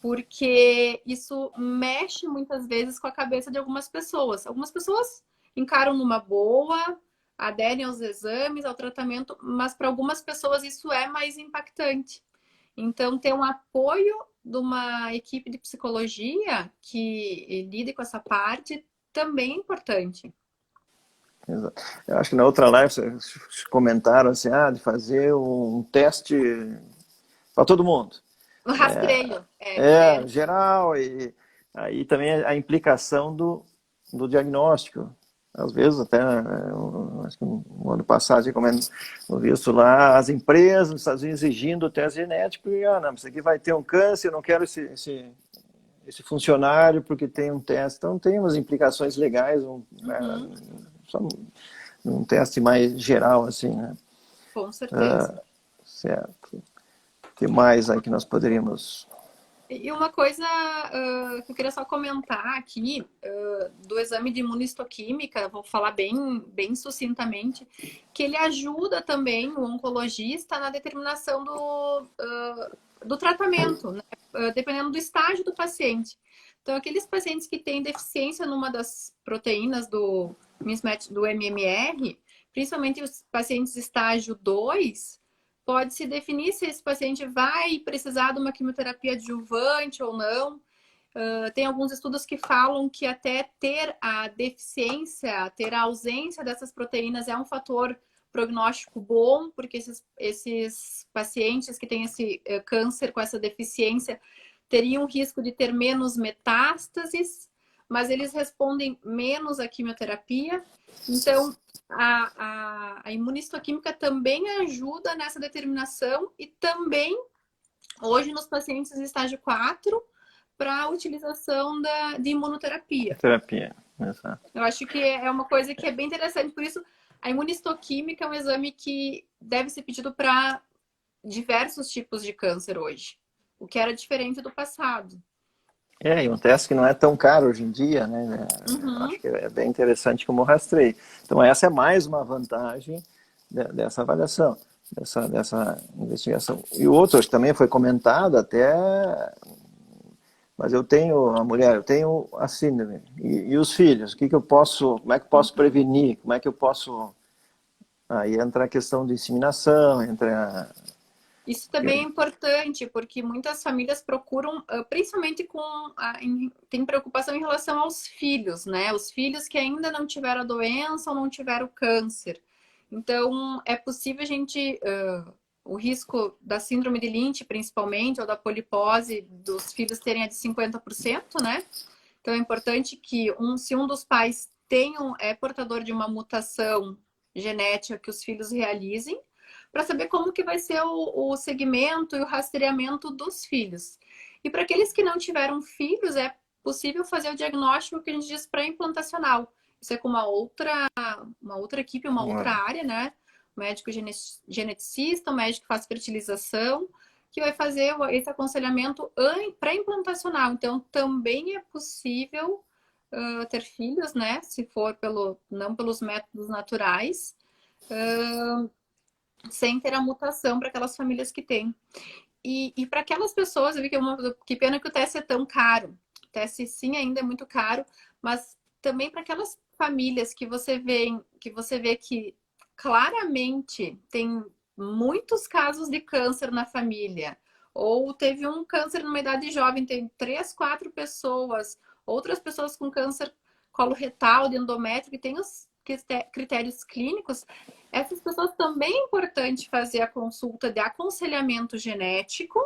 Porque isso mexe muitas vezes com a cabeça de algumas pessoas. Algumas pessoas encaram numa boa, aderem aos exames, ao tratamento, mas para algumas pessoas isso é mais impactante. Então, ter um apoio de uma equipe de psicologia que lide com essa parte também é importante. Exato. Eu acho que na outra live vocês comentaram assim, de fazer um teste para todo mundo. O rastreio. Geral, e aí também a implicação do diagnóstico. Às vezes, até, acho que no ano passado, como eu visto lá, as empresas nos Estados Unidos exigindo o teste genético, e, não, isso aqui vai ter um câncer, eu não quero esse funcionário porque tem um teste. Então, tem umas implicações legais, só um teste mais geral, assim, né? Com certeza. Certo. O que mais aí que nós poderíamos... E uma coisa que eu queria só comentar aqui, do exame de imunistoquímica, vou falar bem sucintamente, que ele ajuda também o oncologista na determinação do tratamento, né? Dependendo do estágio do paciente. Então, aqueles pacientes que têm deficiência numa das proteínas do mismatch do MMR, principalmente os pacientes estágio 2, pode-se definir se esse paciente vai precisar de uma quimioterapia adjuvante ou não. Tem alguns estudos que falam que até ter a deficiência, ter a ausência dessas proteínas é um fator prognóstico bom, porque esses pacientes que têm esse câncer com essa deficiência teriam risco de ter menos metástases, mas eles respondem menos à quimioterapia. Então, a imunistoquímica também ajuda nessa determinação e também, hoje, nos pacientes de estágio 4, para a utilização de imunoterapia. Terapia, exato. Eu acho que é uma coisa que é bem interessante. Por isso, a imunistoquímica é um exame que deve ser pedido para diversos tipos de câncer hoje, o que era diferente do passado. E um teste que não é tão caro hoje em dia, né? Acho que é bem interessante como rastreio. Então, essa é mais uma vantagem dessa avaliação, dessa investigação. E outro, acho que também foi comentado até, mas eu tenho a mulher, eu tenho a síndrome. E os filhos, como é que eu posso prevenir? Como é que eu posso... Aí entra a questão de inseminação, Isso também é importante, porque muitas famílias procuram, principalmente tem preocupação em relação aos filhos, né? Os filhos que ainda não tiveram a doença ou não tiveram câncer. Então, é possível a gente, o risco da síndrome de Lynch, principalmente, ou da polipose, dos filhos terem a de 50%, né? Então, é importante que, se um dos pais é portador de uma mutação genética, que os filhos realizem, para saber como que vai ser o segmento e o rastreamento dos filhos. E para aqueles que não tiveram filhos, é possível fazer o diagnóstico que a gente diz pré-implantacional. Isso é com uma outra equipe, uma outra área, né? O médico geneticista, o médico que faz fertilização, que vai fazer esse aconselhamento pré-implantacional. Então, também é possível ter filhos, né? Se for não pelos métodos naturais, sem ter a mutação para aquelas famílias que têm. E para aquelas pessoas, eu vi que pena que o teste é tão caro. O teste sim ainda é muito caro, mas também para aquelas famílias que você vê que claramente tem muitos casos de câncer na família, ou teve um câncer numa idade jovem, tem 3, 4 pessoas, outras pessoas com câncer coloretal, de endométrio, que tem os critérios clínicos, essas pessoas também é importante fazer a consulta de aconselhamento genético,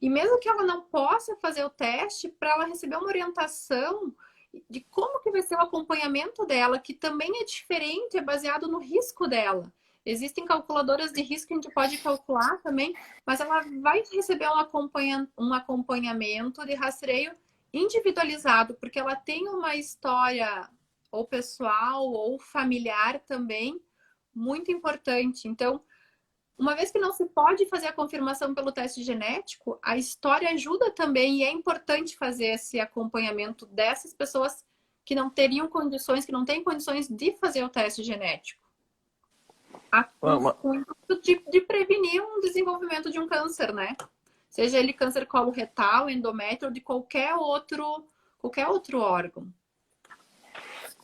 e mesmo que ela não possa fazer o teste, para ela receber uma orientação de como que vai ser o acompanhamento dela, que também é diferente, é baseado no risco dela. Existem calculadoras de risco que a gente pode calcular também, mas ela vai receber um acompanhamento de rastreio individualizado, porque ela tem uma história ou pessoal ou familiar também muito importante. Então, uma vez que não se pode fazer a confirmação pelo teste genético, a história ajuda também e é importante fazer esse acompanhamento dessas pessoas que não teriam condições, que não têm condições de fazer o teste genético. Com o intuito de prevenir um desenvolvimento de um câncer, né? Seja ele câncer coloretal, endométrio ou de qualquer outro órgão.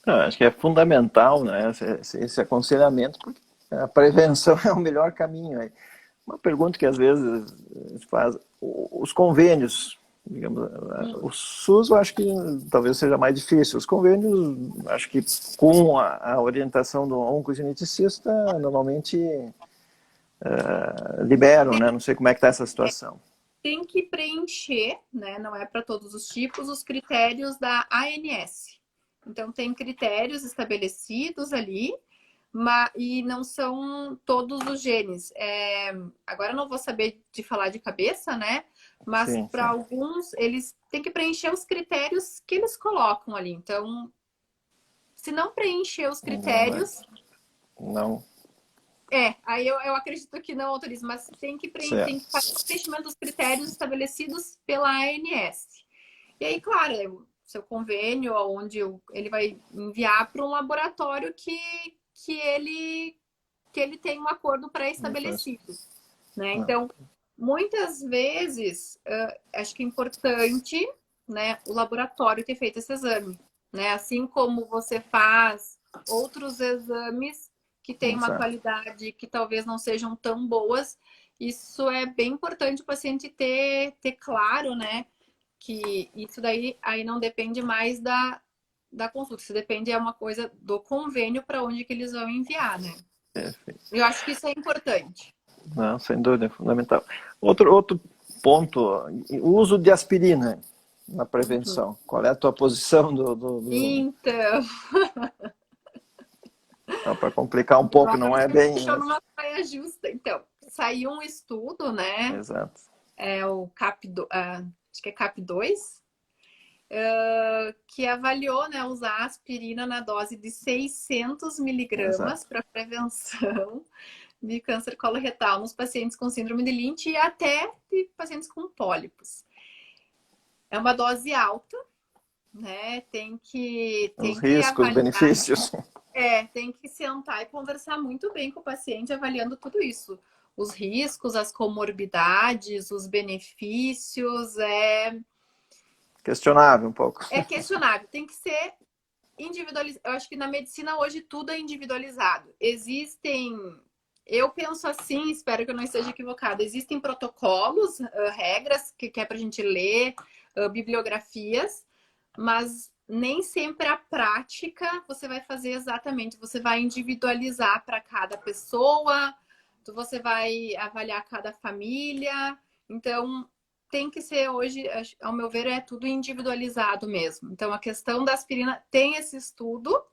Acho que é fundamental, né, esse aconselhamento, porque a prevenção é o melhor caminho. Uma pergunta que às vezes se faz, os convênios, digamos, o SUS eu acho que talvez seja mais difícil. Os convênios, acho que com a orientação do oncogeneticista, normalmente liberam, né? Não sei como é que está essa situação. Tem que preencher, né? Não é para todos os tipos, os critérios da ANS. Então, tem critérios estabelecidos ali, e não são todos os genes. Agora eu não vou saber de falar de cabeça, né? Mas para alguns, eles têm que preencher os critérios que eles colocam ali. Então, se não preencher os critérios... Não. Aí eu acredito que não autoriza, mas tem que fazer o preenchimento dos critérios estabelecidos pela ANS. E aí, claro, seu convênio, onde ele vai enviar para um laboratório que ele tem um acordo pré-estabelecido, né? Então, muitas vezes, acho que é importante, né, o laboratório ter feito esse exame, né? Assim como você faz outros exames que têm uma qualidade que talvez não sejam tão boas, isso é bem importante o paciente ter claro, né? Que isso daí aí não depende mais da consulta, isso depende, é uma coisa do convênio para onde que eles vão enviar, né? Eu acho que isso é importante. Não, sem dúvida, é fundamental. Outro ponto, o uso de aspirina na prevenção. Qual é a tua posição Então... Para complicar um pouco, não é bem... Deixou numa saia justa. Então, saiu um estudo, né? Exato. O acho que é CAP2, que avaliou, né, usar aspirina na dose de 600 miligramas para prevenção de câncer coloretal nos pacientes com síndrome de Lynch e até de pacientes com pólipos. É uma dose alta, né? Tem que riscos, benefícios. Tem que sentar e conversar muito bem com o paciente, avaliando tudo isso. Os riscos, as comorbidades, os benefícios, questionável um pouco. É questionável, tem que ser individualizado. Eu acho que na medicina hoje tudo é individualizado. Eu penso assim, espero que eu não esteja equivocada, existem protocolos, regras que é para a gente ler, bibliografias, mas nem sempre a prática você vai fazer exatamente, você vai individualizar para cada pessoa, você vai avaliar cada família, então tem que ser hoje, ao meu ver, é tudo individualizado mesmo. Então a questão da aspirina tem esse estudo,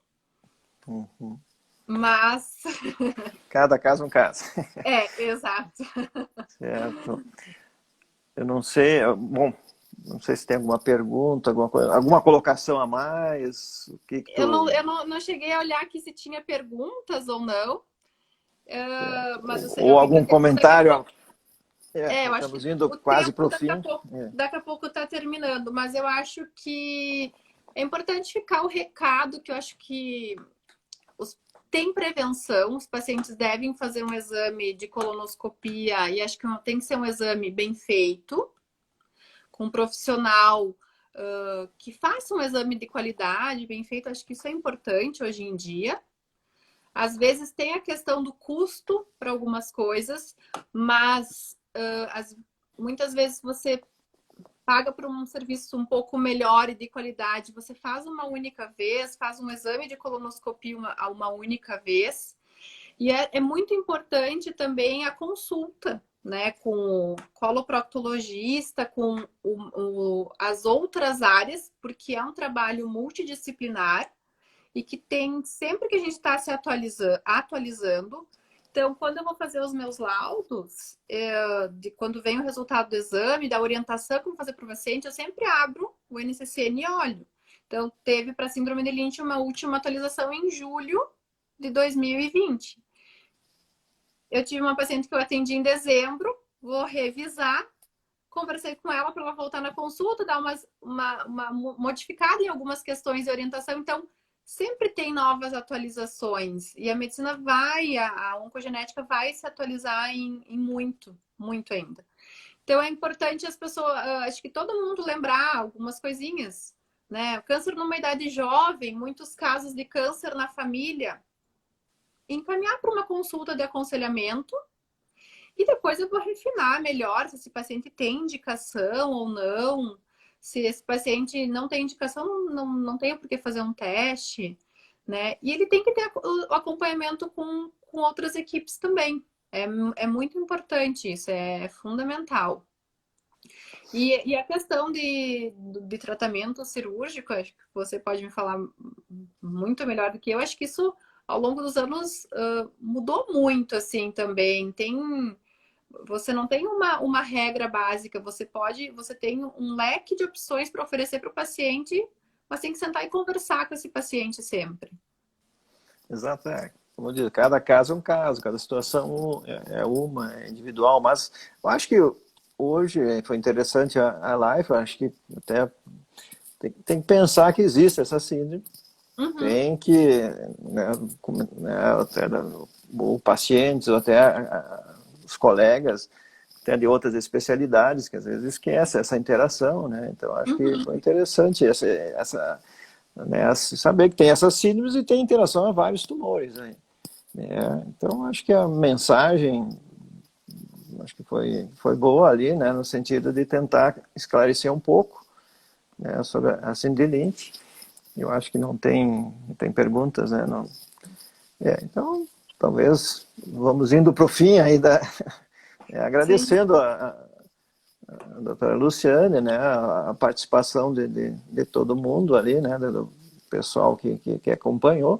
mas... Cada caso um caso. Exato. Certo. Eu não sei, bom, não sei se tem alguma pergunta, alguma colocação a mais. Eu não cheguei a olhar aqui se tinha perguntas ou não. Mas ou algum comentário. Eu acho estamos indo quase para o fim. Daqui a pouco está terminando, mas eu acho que é importante ficar o recado que eu acho que tem prevenção, os pacientes devem fazer um exame de colonoscopia e acho que tem que ser um exame bem feito, com um profissional que faça um exame de qualidade bem feito. Acho que isso é importante hoje em dia. Às vezes tem a questão do custo para algumas coisas, mas muitas vezes você paga por um serviço um pouco melhor e de qualidade. Você faz uma única vez, faz um exame de colonoscopia uma única vez. E é muito importante também a consulta, né, com o coloproctologista, com as outras áreas, porque é um trabalho multidisciplinar e que tem sempre que a gente está se atualizando. Então, quando eu vou fazer os meus laudos, de quando vem o resultado do exame, da orientação como fazer para o paciente, eu sempre abro o NCCN e olho. Então, teve para síndrome de Lynch uma última atualização em julho de 2020. Eu tive uma paciente que eu atendi em dezembro, vou revisar, conversei com ela para ela voltar na consulta, dar uma modificada em algumas questões de orientação. Então, sempre tem novas atualizações. E a medicina a oncogenética vai se atualizar em muito, muito ainda. Então, é importante as pessoas, acho que todo mundo lembrar algumas coisinhas, né? Câncer numa idade jovem, muitos casos de câncer na família, encaminhar para uma consulta de aconselhamento e depois eu vou refinar melhor se esse paciente tem indicação ou não. Se esse paciente não tem indicação, não tem por que fazer um teste, né? E ele tem que ter o acompanhamento com outras equipes também. É muito importante isso, é fundamental. E a questão de tratamento cirúrgico, acho que você pode me falar muito melhor do que eu. Acho que isso, ao longo dos anos, mudou muito, assim, também. Você não tem uma regra básica, você tem um leque de opções para oferecer para o paciente, mas tem que sentar e conversar com esse paciente sempre. Exato, como eu disse, cada caso é um caso, cada situação é individual, mas eu acho que hoje foi interessante a live, eu acho que até tem que pensar que existe essa síndrome, Uhum. tem que, até o pacientes, ou até os colegas, até de outras especialidades, que às vezes esquecem essa interação, né? Então acho que Uhum. foi interessante né, saber que tem essas síndromes e tem interação a vários tumores, né? Então acho que a mensagem acho que foi boa ali, né, no sentido de tentar esclarecer um pouco, né, sobre a síndrome de Lynch. Eu acho que não tem perguntas, né? Não, então, talvez vamos indo para o fim aí Sim. agradecendo a doutora Luciane, né, a participação de todo mundo ali, né, do pessoal que acompanhou.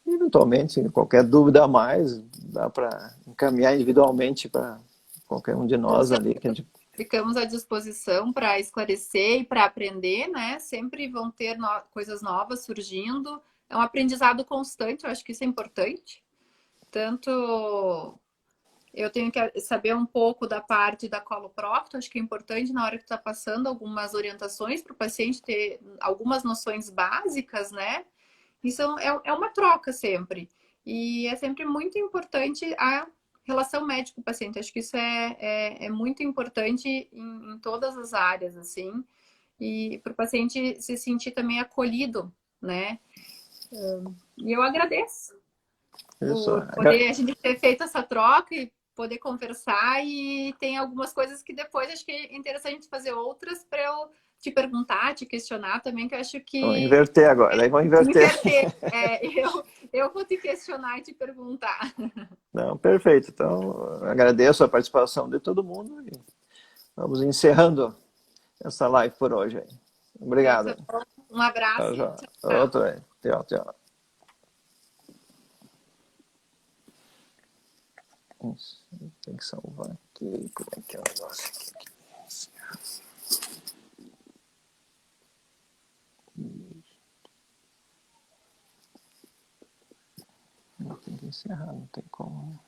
E, eventualmente, qualquer dúvida a mais, dá para encaminhar individualmente para qualquer um de Com nós ali. certeza. Ficamos à disposição para esclarecer e para aprender, né? Sempre vão ter coisas novas surgindo. É um aprendizado constante, eu acho que isso é importante. Tanto eu tenho que saber um pouco da parte da coloprocto, acho que é importante na hora que está passando algumas orientações para o paciente ter algumas noções básicas, né? Isso é uma troca sempre. E é sempre muito importante a relação médico-paciente. Acho que isso é muito importante em todas as áreas, assim. E para o paciente se sentir também acolhido, né? E eu agradeço Isso. por poder a gente ter feito essa troca e poder conversar. E tem algumas coisas que depois acho que é interessante fazer outras para eu te perguntar, te questionar também, que eu acho Vamos que inverter agora, daí vamos inverter. inverter. Eu vou te questionar e te perguntar. Não, perfeito. Então, agradeço a participação de todo mundo e vamos encerrando essa live por hoje. Obrigado. Então, um abraço e tchau, tchau. Outro aí. Tchau, tchau. Tem que salvar aqui. Como é que é o negócio aqui? Tem que encerrar, não tem como.